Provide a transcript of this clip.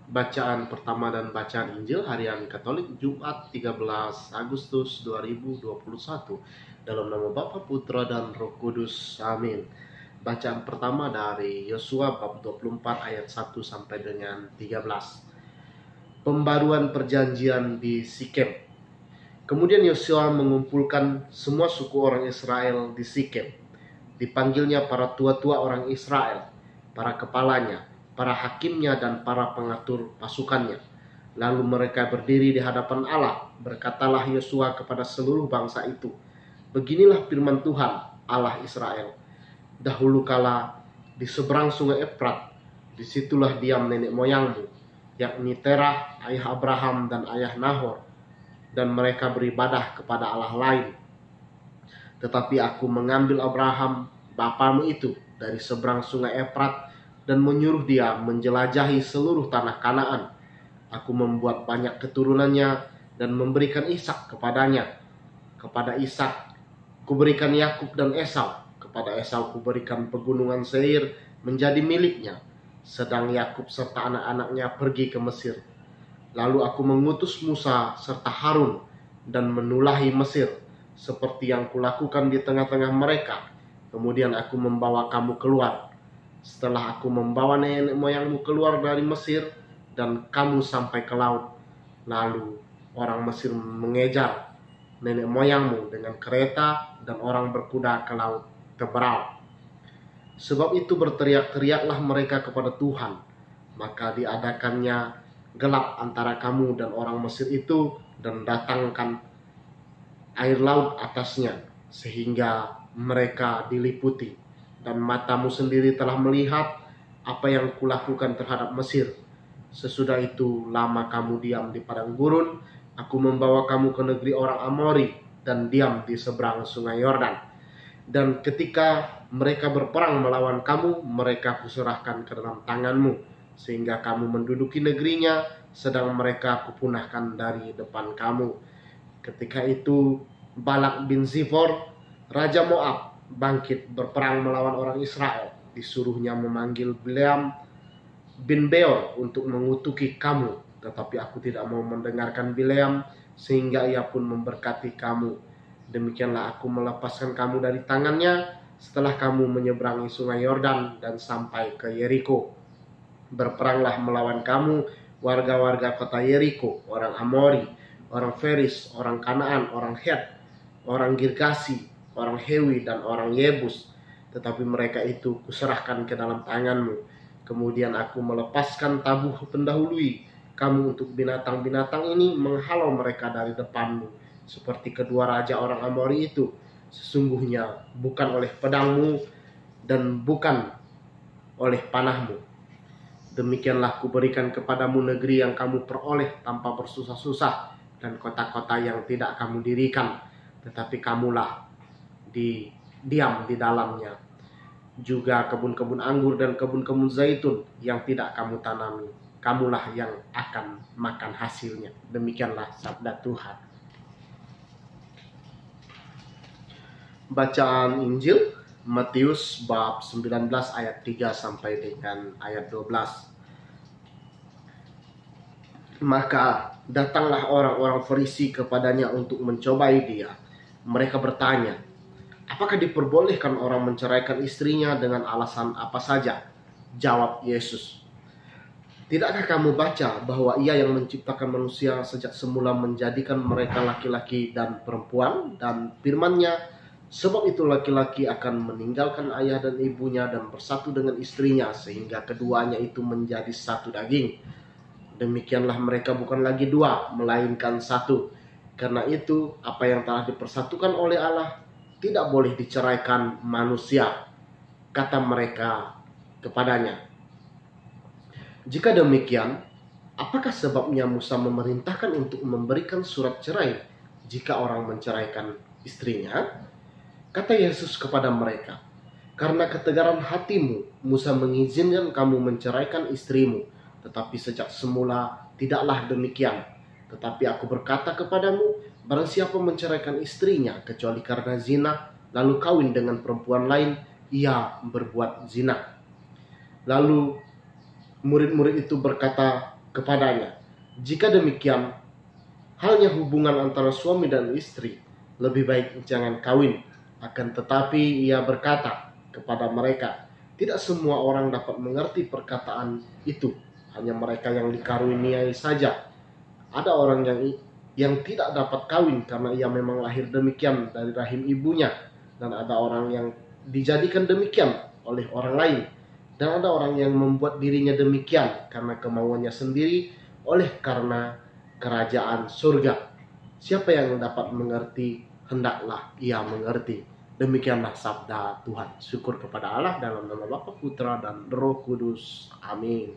Bacaan pertama dan bacaan Injil Harian Katolik Jumat 13 Agustus 2021 dalam nama Bapa, Putra dan Roh Kudus. Amin. Bacaan pertama dari Yosua bab 24 ayat 1 sampai dengan 13. Pembaruan perjanjian di Sikem. Kemudian Yosua mengumpulkan semua suku orang Israel di Sikem. Dipanggilnya para tua-tua orang Israel, para kepalanya, para hakimnya, dan para pengatur pasukannya. Lalu mereka berdiri di hadapan Allah. Berkatalah Yosua kepada seluruh bangsa itu, "Beginilah firman Tuhan, Allah Israel. Dahulu kala di seberang sungai Efrat, disitulah diam nenek moyangmu, yakni Terah, ayah Abraham dan ayah Nahor, dan mereka beribadah kepada Allah lain. Tetapi aku mengambil Abraham, bapamu itu, dari seberang sungai Efrat dan menyuruh dia menjelajahi seluruh tanah Kanaan. Aku membuat banyak keturunannya dan memberikan Ishak kepadanya. Kepada Ishak kuberikan Yakub dan Esau. Kepada Esau kuberikan pegunungan Seir menjadi miliknya, sedang Yakub serta anak-anaknya pergi ke Mesir. Lalu aku mengutus Musa serta Harun dan menulahi Mesir, seperti yang kulakukan di tengah-tengah mereka. Kemudian aku membawa kamu keluar. Setelah aku membawa nenek moyangmu keluar dari Mesir dan kamu sampai ke laut, lalu orang Mesir mengejar nenek moyangmu dengan kereta dan orang berkuda ke laut Teberau. Sebab itu berteriak-teriaklah mereka kepada Tuhan, maka diadakannya gelap antara kamu dan orang Mesir itu, dan datangkan air laut atasnya, sehingga mereka diliputi. Dan matamu sendiri telah melihat apa yang kulakukan terhadap Mesir. Sesudah itu lama kamu diam di padang gurun. Aku membawa kamu ke negeri orang Amori dan diam di seberang sungai Yordan. Dan ketika mereka berperang melawan kamu, mereka kuserahkan ke dalam tanganmu, sehingga kamu menduduki negerinya, sedang mereka kupunahkan dari depan kamu. Ketika itu Balak bin Ziffor, raja Moab, bangkit berperang melawan orang Israel. Disuruhnya memanggil Bileam bin Beor untuk mengutuki kamu, tetapi aku tidak mau mendengarkan Bileam, sehingga ia pun memberkati kamu. Demikianlah aku melepaskan kamu dari tangannya setelah kamu menyeberangi sungai Yordan dan sampai ke Yeriko. Berperanglah melawan kamu warga-warga kota Yeriko, orang Amori, orang Feris, orang Kanaan, orang Het, orang Girgasi, orang Hewi, dan orang Yebus. Tetapi mereka itu kuserahkan ke dalam tanganmu. Kemudian aku melepaskan tabuh pendahului kamu untuk binatang-binatang ini, menghalau mereka dari depanmu, seperti kedua raja orang Amori itu. Sesungguhnya bukan oleh pedangmu dan bukan oleh panahmu. Demikianlah kuberikan kepadamu negeri yang kamu peroleh tanpa bersusah-susah, dan kota-kota yang tidak kamu dirikan, tetapi kamulah diam di dalamnya. Juga kebun-kebun anggur dan kebun-kebun zaitun yang tidak kamu tanami, kamulah yang akan makan hasilnya. Demikianlah sabda Tuhan. Bacaan Injil Matius bab 19 ayat 3 sampai dengan ayat 12. Maka datanglah orang-orang Farisi kepadanya untuk mencobai dia. Mereka bertanya, "Apakah diperbolehkan orang menceraikan istrinya dengan alasan apa saja?" Jawab Yesus, "Tidakkah kamu baca bahwa Ia yang menciptakan manusia sejak semula menjadikan mereka laki-laki dan perempuan, dan firman-Nya, sebab itu laki-laki akan meninggalkan ayah dan ibunya dan bersatu dengan istrinya, sehingga keduanya itu menjadi satu daging. Demikianlah mereka bukan lagi dua, melainkan satu. Karena itu, apa yang telah dipersatukan oleh Allah tidak boleh diceraikan manusia," kata mereka kepadanya. "Jika demikian, apakah sebabnya Musa memerintahkan untuk memberikan surat cerai jika orang menceraikan istrinya?" Kata Yesus kepada mereka, "Karena ketegaran hatimu, Musa mengizinkan kamu menceraikan istrimu, tetapi sejak semula tidaklah demikian. Tetapi aku berkata kepadamu, barang siapa menceraikan istrinya kecuali karena zina, lalu kawin dengan perempuan lain, ia berbuat zina." Lalu murid-murid itu berkata kepadanya. Jika demikian, halnya hubungan antara suami dan istri, lebih baik jangan kawin. Akan tetapi ia berkata kepada mereka, tidak semua orang dapat mengerti perkataan itu, hanya mereka yang dikaruniai saja. Ada orang yang tidak dapat kawin karena ia memang lahir demikian dari rahim ibunya, dan ada orang yang dijadikan demikian oleh orang lain, dan ada orang yang membuat dirinya demikian karena kemauannya sendiri oleh karena kerajaan surga. Siapa yang dapat mengerti, hendaklah ia mengerti. Demikianlah sabda Tuhan. Syukur kepada Allah dalam nama Bapa, Putra, dan Roh Kudus. Amin.